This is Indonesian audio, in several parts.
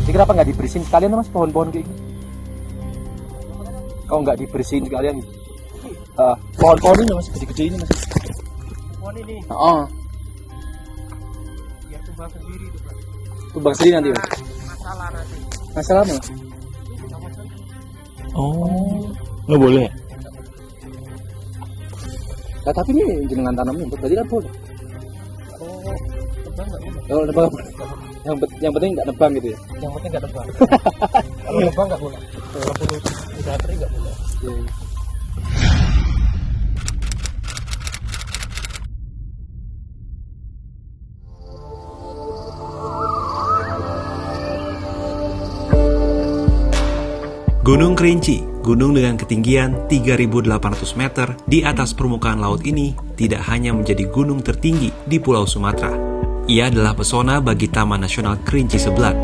Jadi kenapa nggak dibersihin sekalian mas pohon-pohon kayak gini? Kau nggak dibersihin sekalian? Pohon-pohon ini mas, gede-gede ini mas. Pohon ini. Oh. Biar tumbang sendiri tuh Pak. Tumbang sendiri nanti mas. Masalah nanti. Masalah apa? Oh, nggak boleh. Nah, tapi ini jenengan tanamnya, berarti kan boleh. Oh, tebang nggak boleh. Oh, nebang. Yang penting nggak nebang gitu ya. Yang penting nggak tebang. Kalau tebang nggak boleh. Kalau udah kering nggak boleh. Gunung Kerinci, gunung dengan ketinggian 3.800 meter di atas permukaan laut ini tidak hanya menjadi gunung tertinggi di Pulau Sumatera. Ia adalah pesona bagi Taman Nasional Kerinci Seblat.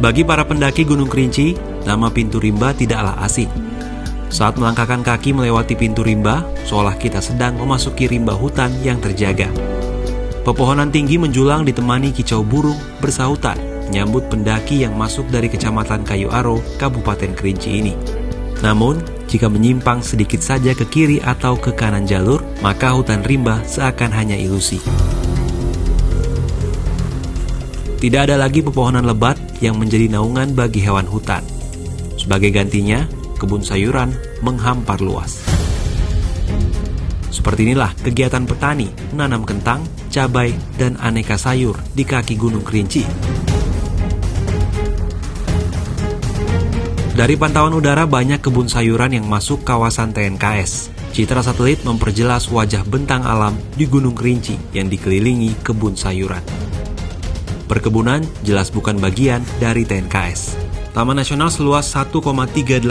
Bagi para pendaki Gunung Kerinci, nama Pintu Rimba tidaklah asing. Saat melangkahkan kaki melewati Pintu Rimba, seolah kita sedang memasuki rimba hutan yang terjaga. Pepohonan tinggi menjulang ditemani kicau burung bersahutan menyambut pendaki yang masuk dari Kecamatan Kayu Aro, Kabupaten Kerinci ini. Namun, jika menyimpang sedikit saja ke kiri atau ke kanan jalur, maka hutan rimba seakan hanya ilusi. Tidak ada lagi pepohonan lebat yang menjadi naungan bagi hewan hutan. Sebagai gantinya, kebun sayuran menghampar luas. Seperti inilah kegiatan petani menanam kentang, cabai, dan aneka sayur di kaki Gunung Kerinci. Dari pantauan udara banyak kebun sayuran yang masuk kawasan TNKS. Citra satelit memperjelas wajah bentang alam di Gunung Kerinci yang dikelilingi kebun sayuran. Perkebunan jelas bukan bagian dari TNKS. Taman Nasional seluas 1,389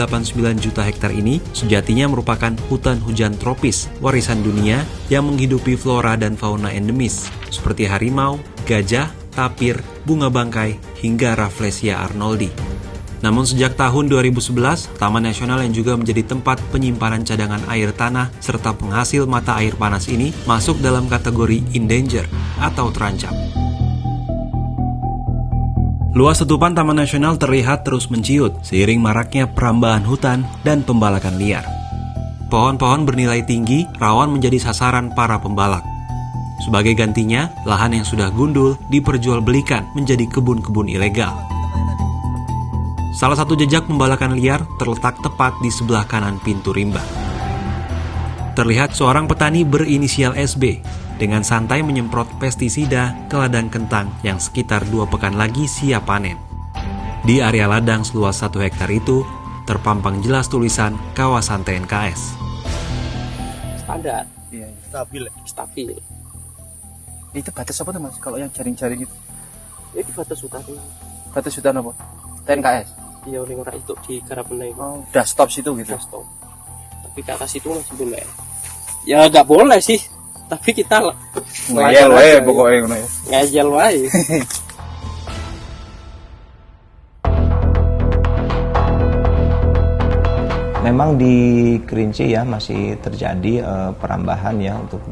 juta hektar ini sejatinya merupakan hutan hujan tropis warisan dunia yang menghidupi flora dan fauna endemis seperti harimau, gajah, tapir, bunga bangkai, hingga Rafflesia arnoldi. Namun sejak tahun 2011, Taman Nasional yang juga menjadi tempat penyimpanan cadangan air tanah serta penghasil mata air panas ini masuk dalam kategori endanger atau terancam. Luas tutupan Taman Nasional terlihat terus menciut seiring maraknya perambahan hutan dan pembalakan liar. Pohon-pohon bernilai tinggi rawan menjadi sasaran para pembalak. Sebagai gantinya, lahan yang sudah gundul diperjualbelikan menjadi kebun-kebun ilegal. Salah satu jejak pembalakan liar terletak tepat di sebelah kanan Pintu Rimba. Terlihat seorang petani berinisial SB dengan santai menyemprot pestisida ke ladang kentang yang sekitar 2 pekan lagi siap panen. Di area ladang seluas 1 hektar itu, terpampang jelas tulisan kawasan TNKS. Standar. Iya. Stabil. Itu batas apa tuh mas? Kalau yang jaring-jaring itu? Ini batas hutan. Batas hutan apa? TNKS? Iya, orang orang itu di Karapenai. Oh, udah stop situ gitu? Udah stop. Tapi ke atas itu masih boleh. Ya nggak boleh sih. Tapi kita Ngeyel wae pokoknya ngono ya. ngejel wae. Memang di Kerinci ya masih terjadi perambahan ya untuk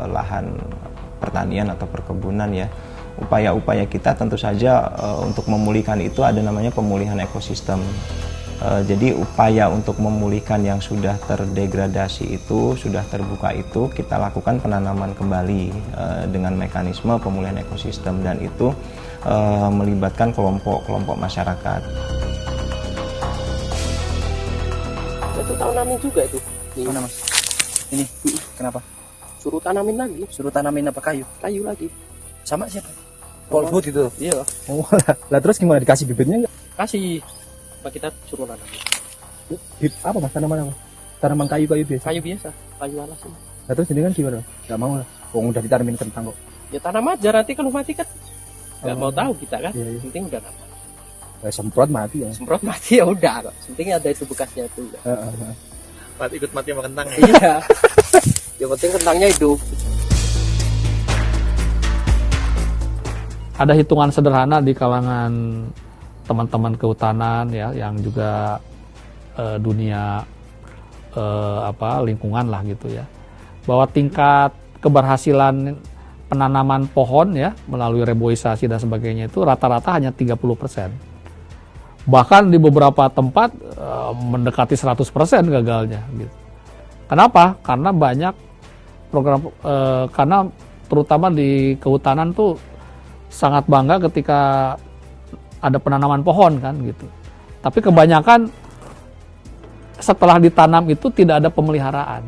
lahan pertanian atau perkebunan ya. Upaya-upaya kita tentu saja untuk memulihkan itu ada namanya pemulihan ekosistem. Jadi upaya untuk memulihkan yang sudah terdegradasi itu, sudah terbuka itu, kita lakukan penanaman kembali dengan mekanisme pemulihan ekosistem dan itu melibatkan kelompok-kelompok masyarakat. Itu tanamin juga itu. Mana mas? Ini, kenapa? Suruh tanamin lagi. Suruh tanamin apa kayu? Kayu lagi. Sama siapa? Polfood itu? Iya. Oh, lah terus gimana, dikasih bibitnya enggak? Kasih. Apa kita suruh nanam? Apa mas, tanaman apa? Tanaman kayu-kayu biasa? Kayu biasa. Kayu alas ini. Lah terus ini kan gimana? Gak mau lah. Udah ditanamin kentang kok. Ya tanam aja, nanti kalau mati kan nggak mau tahu kita kan. Iya, iya. Penting udah nanam. Semprot mati ya. Semprot mati ya udah. Penting ada itu bekasnya itu. Ikut mati sama kentang. Iya. Yang penting kentangnya hidup. Ada hitungan sederhana di kalangan teman-teman kehutanan ya, yang juga dunia lingkungan lah gitu ya, bahwa tingkat keberhasilan penanaman pohon ya melalui reboisasi dan sebagainya itu rata-rata hanya 30%. Bahkan di beberapa tempat mendekati 100% gagalnya gitu. Kenapa? Karena banyak program karena terutama di kehutanan tuh sangat bangga ketika ada penanaman pohon kan gitu. Tapi kebanyakan setelah ditanam itu tidak ada pemeliharaan.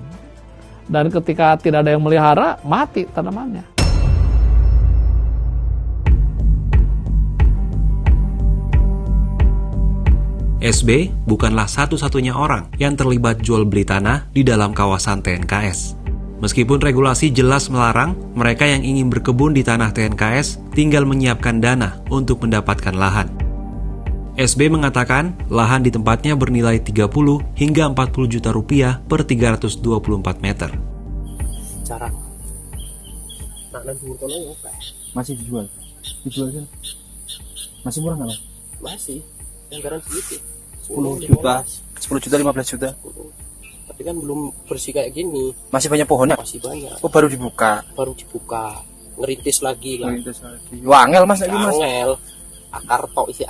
Dan ketika tidak ada yang melihara, mati tanamannya. SB bukanlah satu-satunya orang yang terlibat jual beli tanah di dalam kawasan TNKS. Meskipun regulasi jelas melarang, mereka yang ingin berkebun di tanah TNKS tinggal menyiapkan dana untuk mendapatkan lahan. SB mengatakan lahan di tempatnya bernilai 30 hingga 40 juta rupiah per 324 meter. Cara nanam di kono ya Pak. Masih dijual kan? Masih murah nggak Mas? Masih. Anggaran segitu. 10 juta, 10 juta, 15 juta. Tapi kan belum bersih kayak gini. Masih banyak pohonnya? Masih banyak. Oh, baru dibuka. Ngerintis lagi lah. Ngerintis lagi. Wangel Mas lagi Mas. Wangel. Akar tok isi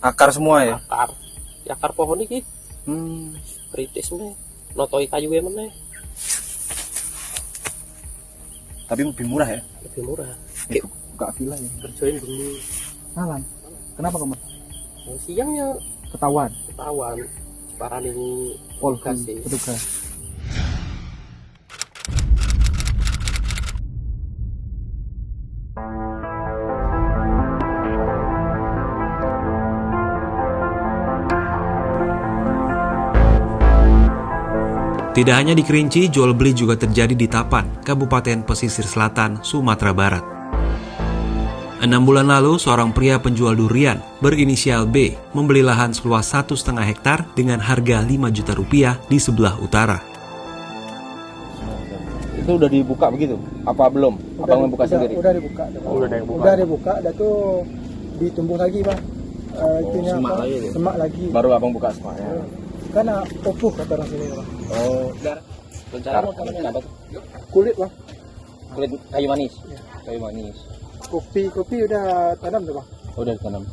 Akar semua ya? Akar. Ya akar pohon iki. Ngerintis meneh. Notoi kayu meneh. Tapi lebih murah ya? Lebih murah. Ya, buka villa ya. Kerjain dulu. Malam. Kenapa kamu? Siangnya Ketahuan. Parani petugas. Tidak hanya di Kerinci, jual beli juga terjadi di Tapan, Kabupaten Pesisir Selatan, Sumatera Barat. 6 bulan lalu, seorang pria penjual durian berinisial B membeli lahan seluas 1,5 hektar dengan harga 5 juta rupiah di sebelah utara. Itu udah dibuka begitu? Apa belum? Abang membuka sendiri? Udah dibuka. Udah dibuka, dan tuh ditumbuk lagi Bang. Itunya semak apa? lagi itu? Semak lagi. Baru abang buka semaknya. Karena opuh kata orang sini Bang. Oh, Rencana mau tanamnya apa tuh? Kulit Bang. kulit kayu manis. Kayu manis. Kopi udah tanam tuh Bang. Udah ditanam.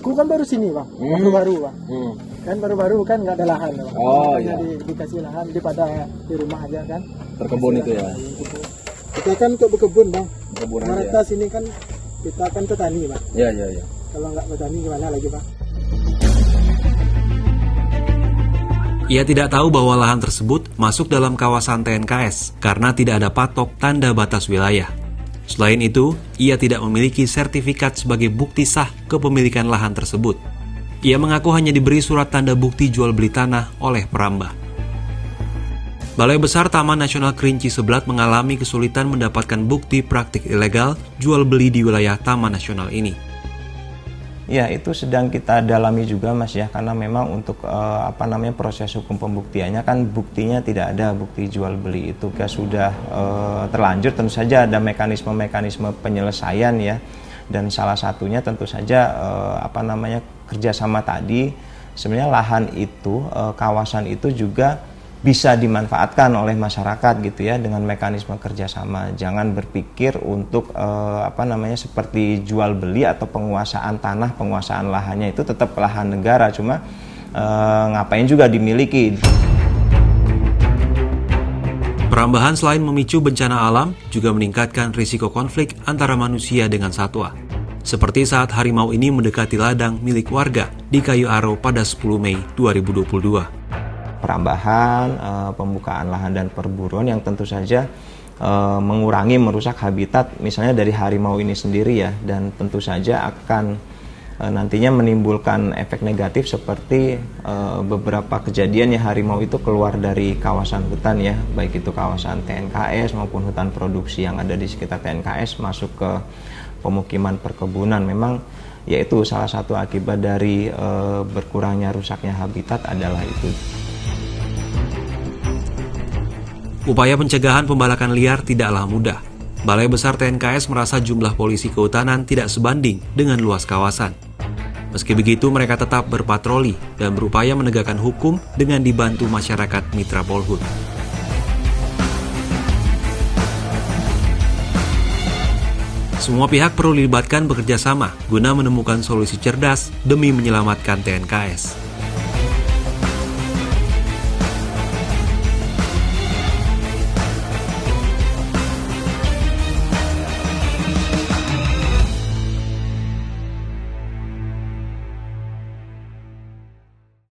Aku kan baru sini Bang. Baru Bang. Kan baru kan nggak ada lahan Bang. Oh, makanya iya. dikasih lahan daripada di rumah aja kan. Berkebun itu ya. Kita kan untuk berkebun Bang. Berkebun Mereka aja. sini kan kita kan petani Bang. Iya. Kalau nggak petani gimana lagi Bang? Ia tidak tahu bahwa lahan tersebut masuk dalam kawasan TNKS karena tidak ada patok tanda batas wilayah. Selain itu, ia tidak memiliki sertifikat sebagai bukti sah kepemilikan lahan tersebut. Ia mengaku hanya diberi surat tanda bukti jual beli tanah oleh perambah. Balai Besar Taman Nasional Kerinci Seblat mengalami kesulitan mendapatkan bukti praktik ilegal jual beli di wilayah Taman Nasional ini. Ya, itu sedang kita dalami juga Mas ya, karena memang untuk proses hukum pembuktiannya kan buktinya tidak ada, bukti jual beli itu sudah terlanjur. Tentu saja ada mekanisme penyelesaian ya, dan salah satunya tentu saja kerjasama tadi. Sebenarnya lahan itu, kawasan itu juga bisa dimanfaatkan oleh masyarakat gitu ya, dengan mekanisme kerjasama. Jangan berpikir untuk seperti jual beli atau penguasaan tanah, penguasaan lahannya itu tetap lahan negara, cuma ngapain juga dimiliki. Perambahan selain memicu bencana alam, juga meningkatkan risiko konflik antara manusia dengan satwa. Seperti saat harimau ini mendekati ladang milik warga di Kayu Aro pada 10 Mei 2022. Perambahan, pembukaan lahan dan perburuan yang tentu saja mengurangi, merusak habitat misalnya dari harimau ini sendiri ya, dan tentu saja akan nantinya menimbulkan efek negatif seperti beberapa kejadian ya, harimau itu keluar dari kawasan hutan ya, baik itu kawasan TNKS maupun hutan produksi yang ada di sekitar TNKS masuk ke pemukiman perkebunan. Memang yaitu salah satu akibat dari berkurangnya rusaknya habitat adalah itu. Upaya pencegahan pembalakan liar tidaklah mudah. Balai Besar TNKS merasa jumlah polisi kehutanan tidak sebanding dengan luas kawasan. Meski begitu, mereka tetap berpatroli dan berupaya menegakkan hukum dengan dibantu masyarakat mitra Polhut. Semua pihak perlu dilibatkan bekerja sama guna menemukan solusi cerdas demi menyelamatkan TNKS.